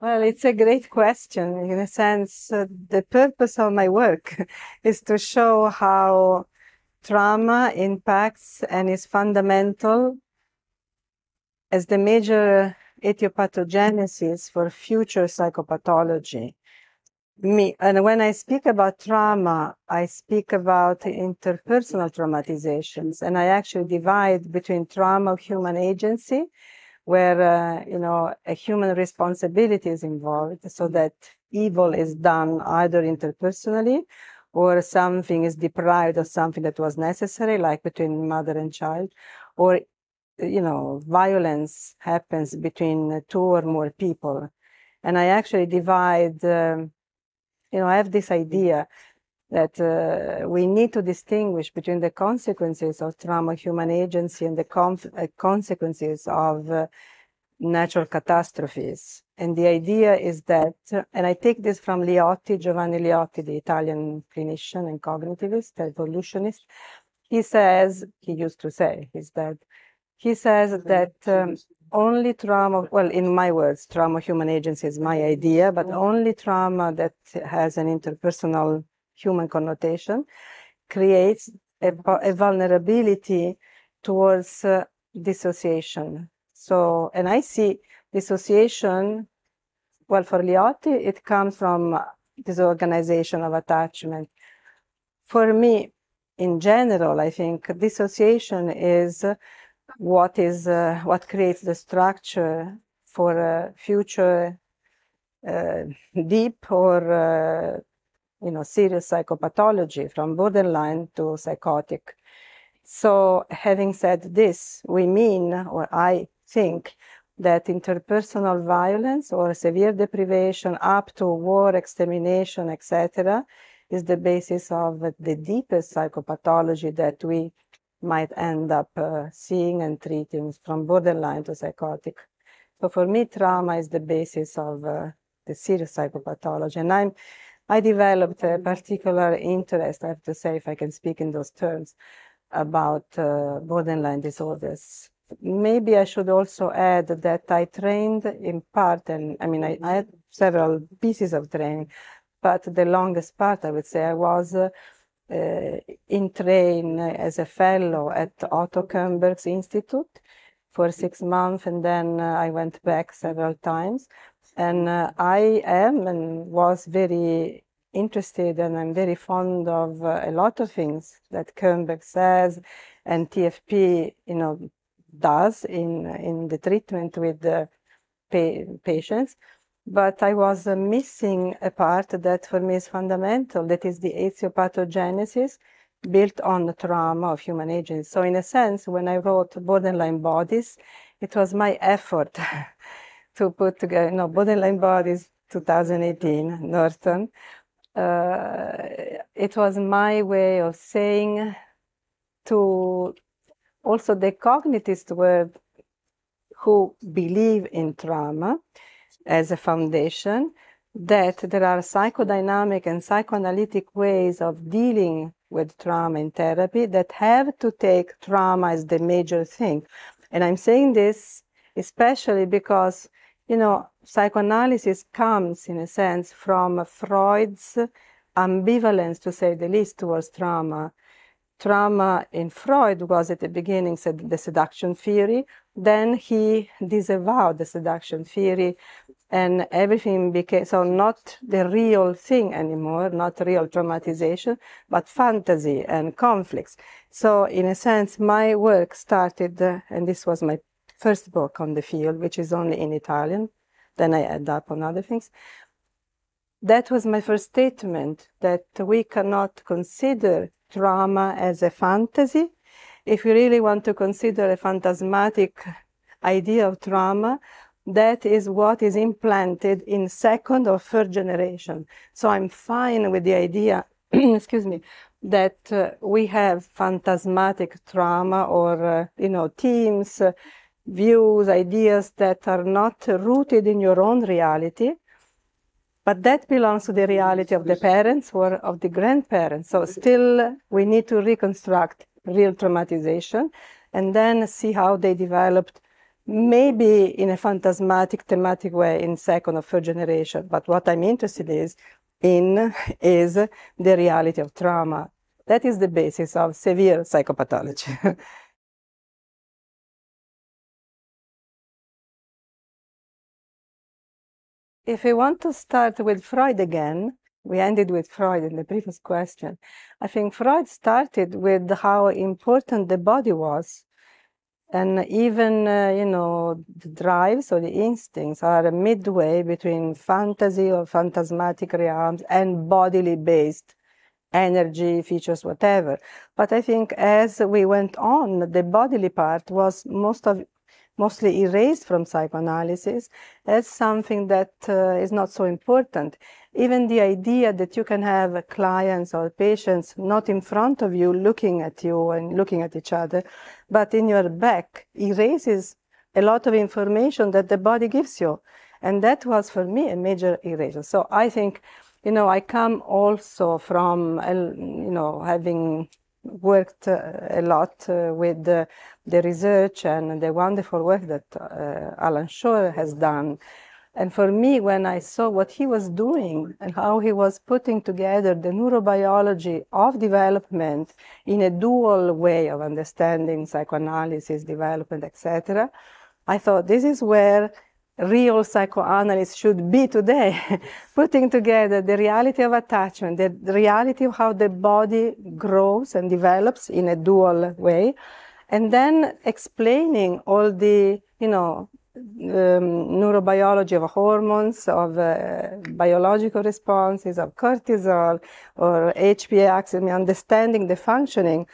Well, it's a great question. In a sense, the purpose of my work is to show how trauma impacts and is fundamental as the major etiopathogenesis for future psychopathology. And when I speak about trauma, I speak about interpersonal traumatizations, and I actually divide between trauma of human agency, where a human responsibility is involved, so that evil is done either interpersonally or something is deprived of something that was necessary, like between mother and child, or violence happens between two or more people. And I actually divide. I have this idea that we need to distinguish between the consequences of trauma human agency and the consequences of natural catastrophes. And the idea is that, and I take this from Giovanni Liotti, the Italian clinician and cognitivist, evolutionist. He used to say, he's dead. He says that only trauma, well, in my words, trauma human agency is my idea, but only trauma that has an interpersonal human connotation creates a vulnerability towards dissociation. So, and I see dissociation, well, for Liotti, it comes from disorganization of attachment. For me, in general, I think dissociation is what creates the structure for future deep or serious psychopathology, from borderline to psychotic. So having said this, we mean, or I think, that interpersonal violence or severe deprivation up to war, extermination, etc., is the basis of the deepest psychopathology that we might end up seeing and treating, from borderline to psychotic. So for me, trauma is the basis of the serious psychopathology. And I developed a particular interest, I have to say, if I can speak in those terms, about borderline disorders. Maybe I should also add that I trained in part, and I had several pieces of training, but the longest part, I would say, I was in train as a fellow at Otto Kernberg's Institute for 6 months, and then I went back several times. And I am and was very interested, and I'm very fond of a lot of things that Kernberg says and TFP, does in the treatment with the patients. But I was missing a part that for me is fundamental, that is the etiopathogenesis built on the trauma of human agency. So in a sense, when I wrote Borderline Bodies, it was my effort to put together, Borderline Bodies 2018, Norton. It was my way of saying to also the cognitivists who believe in trauma as a foundation, that there are psychodynamic and psychoanalytic ways of dealing with trauma in therapy that have to take trauma as the major thing. And I'm saying this especially because, psychoanalysis comes, in a sense, from Freud's ambivalence, to say the least, towards trauma. Trauma in Freud was at the beginning the seduction theory. Then he disavowed the seduction theory, and everything became, so not the real thing anymore, not real traumatization, but fantasy and conflicts. So in a sense, my work started, and this was my first book on the field, which is only in Italian. Then I add up on other things. That was my first statement, that we cannot consider trauma as a fantasy. If we really want to consider a phantasmatic idea of trauma, that is what is implanted in second or third generation. So I'm fine with the idea, excuse me, that we have phantasmatic trauma or, themes, views, ideas that are not rooted in your own reality, but that belongs to the reality of the parents or of the grandparents. So still, we need to reconstruct real traumatization and then see how they developed maybe in a phantasmatic, thematic way in second or third generation. But what I'm interested in is the reality of trauma. That is the basis of severe psychopathology. If we want to start with Freud again, we ended with Freud in the previous question. I think Freud started with how important the body was. And even, the drives or the instincts are a midway between fantasy or phantasmatic realms and bodily based energy, features, whatever. But I think as we went on, the bodily part was mostly erased from psychoanalysis as something that is not so important. Even the idea that you can have clients or patients not in front of you looking at you and looking at each other, but in your back erases a lot of information that the body gives you. And that was for me a major erasure. So I think, I come also from, having worked a lot with the research and the wonderful work that Alan Shore has done. And for me, when I saw what he was doing and how he was putting together the neurobiology of development in a dual way of understanding psychoanalysis, development, etc., I thought this is where real psychoanalysts should be today, putting together the reality of attachment, the reality of how the body grows and develops in a dual way, and then explaining all the, neurobiology of hormones, of biological responses, of cortisol or HPA axis, understanding the functioning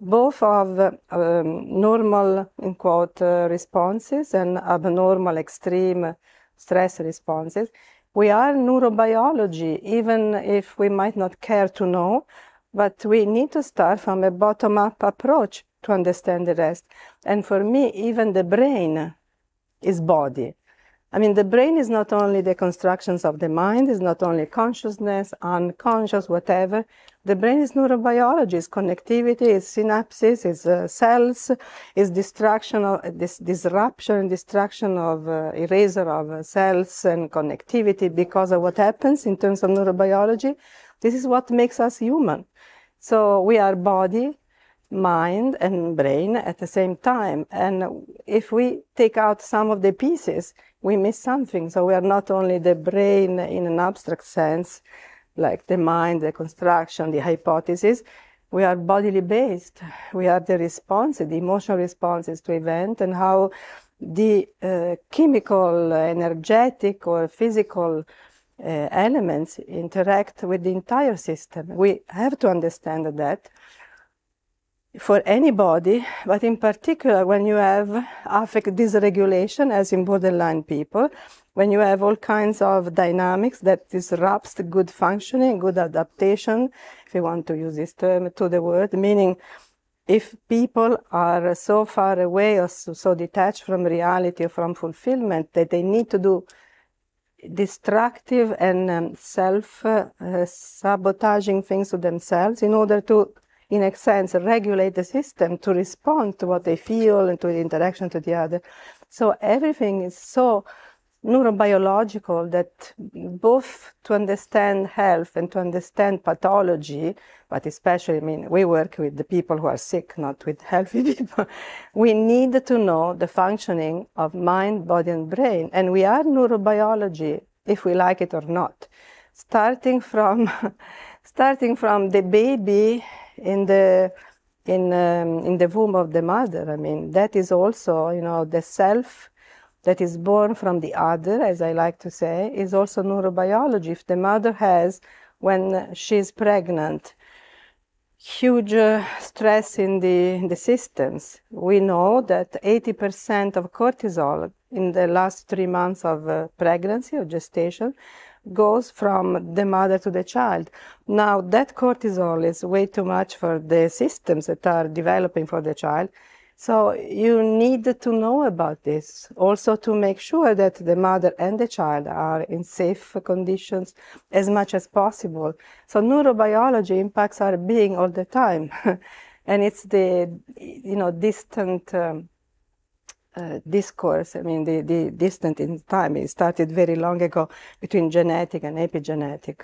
both of normal, in quote, responses and abnormal extreme stress responses. We are neurobiology, even if we might not care to know, but we need to start from a bottom-up approach to understand the rest. And for me, even the brain is body. I mean, the brain is not only the constructions of the mind, is not only consciousness, unconscious, whatever. The brain is neurobiology, is connectivity, is synapses, is cells, is disruption and destruction of erasure of cells and connectivity because of what happens in terms of neurobiology. This is what makes us human. So we are body, mind, and brain at the same time. And if we take out some of the pieces, we miss something. So we are not only the brain in an abstract sense, like the mind, the construction, the hypothesis. We are bodily based. We are the responses, the emotional responses to event, and how the chemical, energetic, or physical elements interact with the entire system. We have to understand that for anybody, but in particular when you have affect dysregulation, as in borderline people, when you have all kinds of dynamics that disrupts the good functioning, good adaptation, if you want to use this term, to the word, meaning if people are so far away or so detached from reality or from fulfillment that they need to do destructive and self-sabotaging things to themselves in order to, in a sense, regulate the system to respond to what they feel and to the interaction to the other. So everything is so neurobiological that both to understand health and to understand pathology, but especially, we work with the people who are sick, not with healthy people. We need to know the functioning of mind, body, and brain. And we are neurobiology, if we like it or not. Starting from the baby in the womb of the mother. That is also, the self that is born from the other, as I like to say, is also neurobiology. If the mother has, when she's pregnant, huge stress in the systems, we know that 80% of cortisol in the last 3 months of pregnancy or gestation goes from the mother to the child. Now, that cortisol is way too much for the systems that are developing for the child. So you need to know about this, also to make sure that the mother and the child are in safe conditions as much as possible. So neurobiology impacts our being all the time. And it's the distant discourse, I mean, the distant in time, it started very long ago between genetic and epigenetic,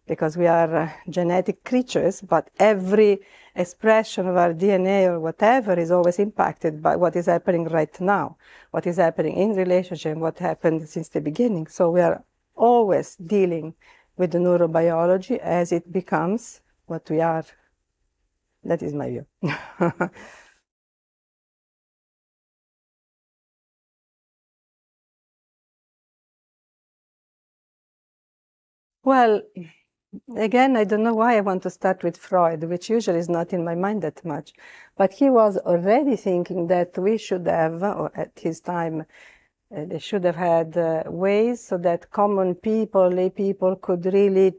because we are genetic creatures, but every expression of our DNA or whatever is always impacted by what is happening right now, what is happening in relationship, what happened since the beginning. So we are always dealing with the neurobiology as it becomes what we are. That is my view. Well, again, I don't know why I want to start with Freud, which usually is not in my mind that much. But he was already thinking that we should have, or at his time, they should have had ways so that common people, lay people, could really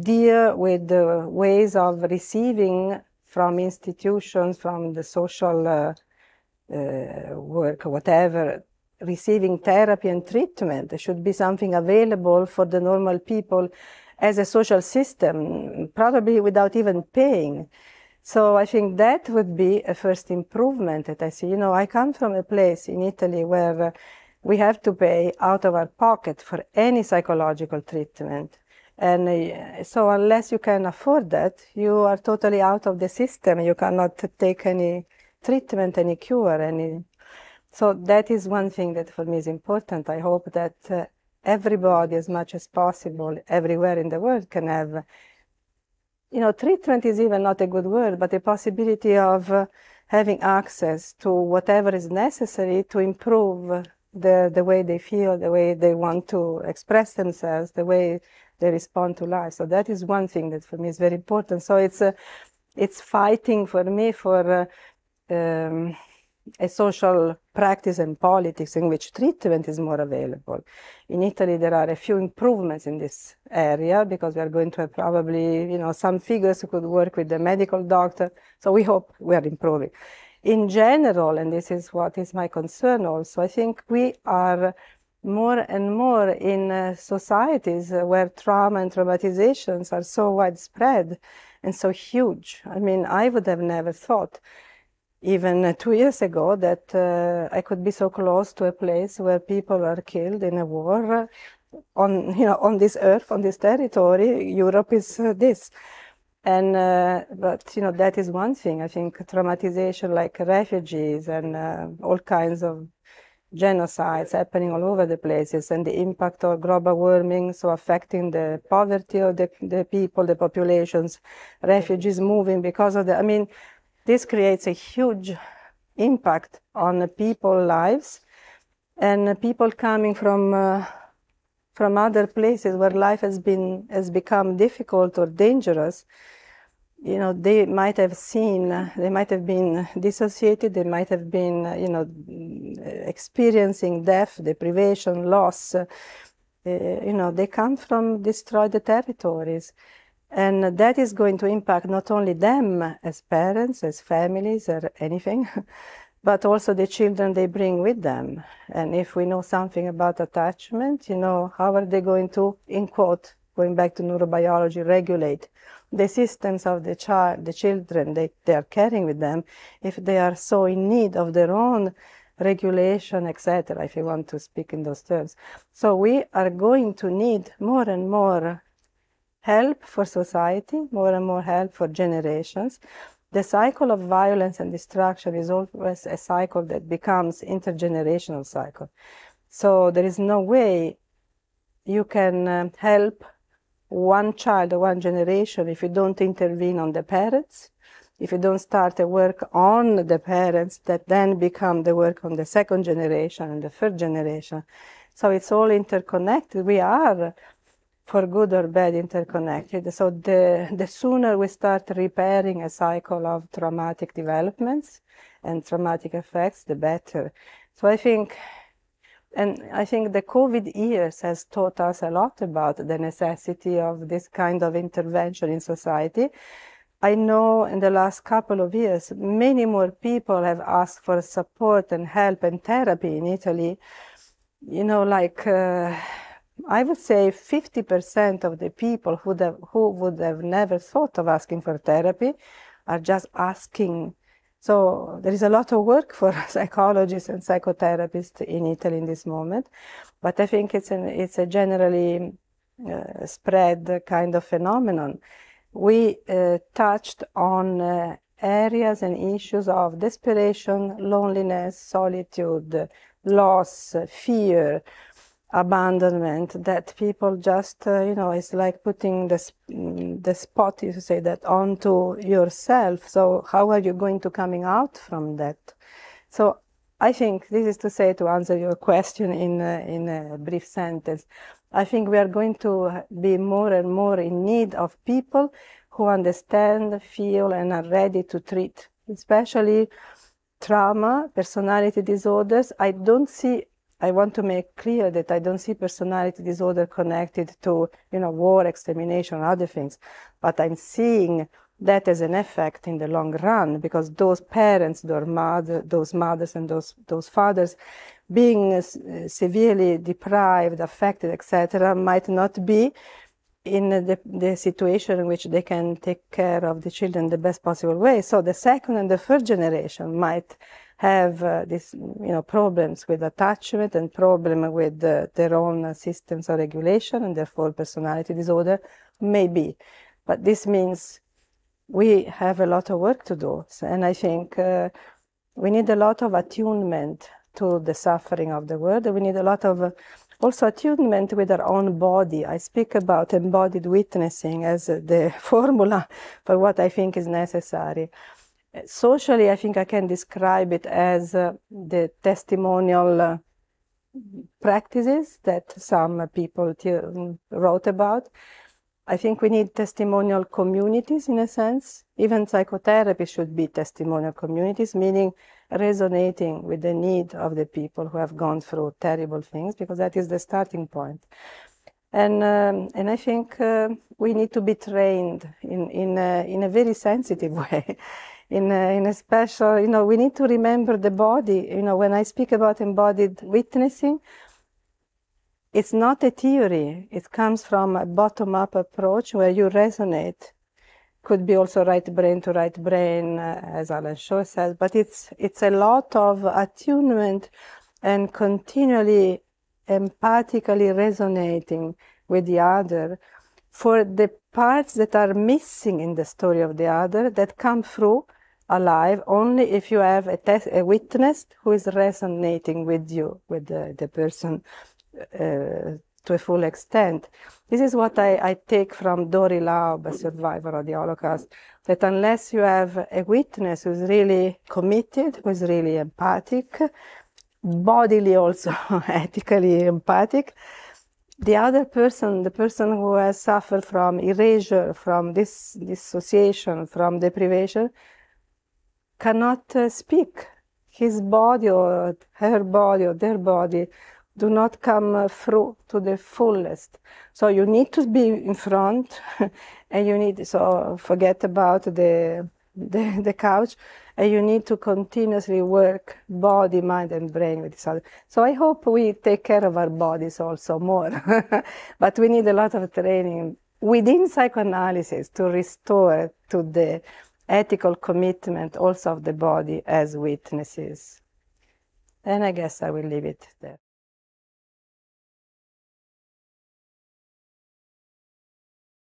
deal with the ways of receiving from institutions, from the social work, whatever, receiving therapy and treatment. There should be something available for the normal people as a social system, probably without even paying. So I think that would be a first improvement that I see. You know, I come from a place in Italy where we have to pay out of our pocket for any psychological treatment. And so unless you can afford that, you are totally out of the system. You cannot take any treatment, any cure, any. So that is one thing that for me is important. I hope that everybody, as much as possible, everywhere in the world can have, you know, treatment is even not a good word, but the possibility of having access to whatever is necessary to improve the way they feel, the way they want to express themselves, the way they respond to life. So that is one thing that for me is very important. So it's fighting for me for a social practice and politics in which treatment is more available. In Italy, there are a few improvements in this area because we are going to have probably, you know, some figures who could work with the medical doctor. So we hope we are improving. In general, and this is what is my concern also, I think we are more and more in societies where trauma and traumatizations are so widespread and so huge. I mean, I would have never thought even 2 years ago that I could be so close to a place where people are killed in a war on, you know, on this earth, on this territory. Europe is this. And, but, you know, that is one thing. I think traumatization like refugees and all kinds of genocides happening all over the places, and the impact of global warming, so affecting the poverty of the people, the populations, refugees moving because of the, I mean, this creates a huge impact on people's lives, and people coming from other places where life has become difficult or dangerous. You know, they might have been dissociated, they might have been, you know, experiencing death, deprivation, loss. You know, they come from destroyed territories. And that is going to impact not only them as parents, as families, or anything, but also the children they bring with them. And if we know something about attachment, you know, how are they going to, in quote, going back to neurobiology, regulate the systems of the children they are carrying with them, if they are so in need of their own regulation, etc., if you want to speak in those terms. So we are going to need more and more help for society, more and more help for generations. The cycle of violence and destruction is always a cycle that becomes intergenerational cycle. So there is no way you can help one child or one generation if you don't intervene on the parents, if you don't start a work on the parents that then become the work on the second generation and the third generation. So it's all interconnected. We are, for good or bad, interconnected. So the sooner we start repairing a cycle of traumatic developments and traumatic effects, the better. So I think the COVID years has taught us a lot about the necessity of this kind of intervention in society. I know in the last couple of years, many more people have asked for support and help and therapy in Italy. You know, like, I would say 50% of the people who would have never thought of asking for therapy are just asking So there is a lot of work for psychologists and psychotherapists in Italy in this moment, but I think it's a generally spread kind of phenomenon. We touched on areas and issues of desperation, loneliness, solitude, loss, fear, abandonment, that people just, it's like putting the spot, you say that, onto yourself. So how are you going to coming out from that? So I think this is to say, to answer your question in a brief sentence, I think we are going to be more and more in need of people who understand, feel, and are ready to treat, especially trauma, personality disorders. I want to make clear that I don't see personality disorder connected to, war, extermination, other things, but I'm seeing that as an effect in the long run, because those parents, those mothers and those fathers being severely deprived, affected, etc., might not be in the situation in which they can take care of the children the best possible way. So the second and the third generation might have these, problems with attachment and problem with their own systems of regulation, and therefore personality disorder, maybe. But this means we have a lot of work to do. And I think we need a lot of attunement to the suffering of the world. We need a lot of also attunement with our own body. I speak about embodied witnessing as the formula for what I think is necessary. Socially, I think I can describe it as the testimonial practices that some people wrote about. I think we need testimonial communities in a sense. Even psychotherapy should be testimonial communities, meaning resonating with the need of the people who have gone through terrible things, because that is the starting point. And I think we need to be trained in a very sensitive way, in a special, we need to remember the body. When I speak about embodied witnessing, it's not a theory. It comes from a bottom-up approach where you resonate. Could be also right brain to right brain, as Alan Shaw says, but it's a lot of attunement and continually empathically resonating with the other for the parts that are missing in the story of the other, that come through alive only if you have a witness who is resonating with you, with the person to a full extent. This is what I take from Dori Laub, a survivor of the Holocaust, that unless you have a witness who's really committed, who's really empathic, bodily also ethically empathic, the other person, the person who has suffered from erasure, from dissociation, from deprivation, cannot speak. His body or her body or their body do not come through to the fullest. So you need to be in front, and you need, so forget about the couch, and you need to continuously work body, mind, and brain with each other. So I hope we take care of our bodies also more, but we need a lot of training within psychoanalysis to restore to the ethical commitment also of the body as witnesses. And I guess I will leave it there.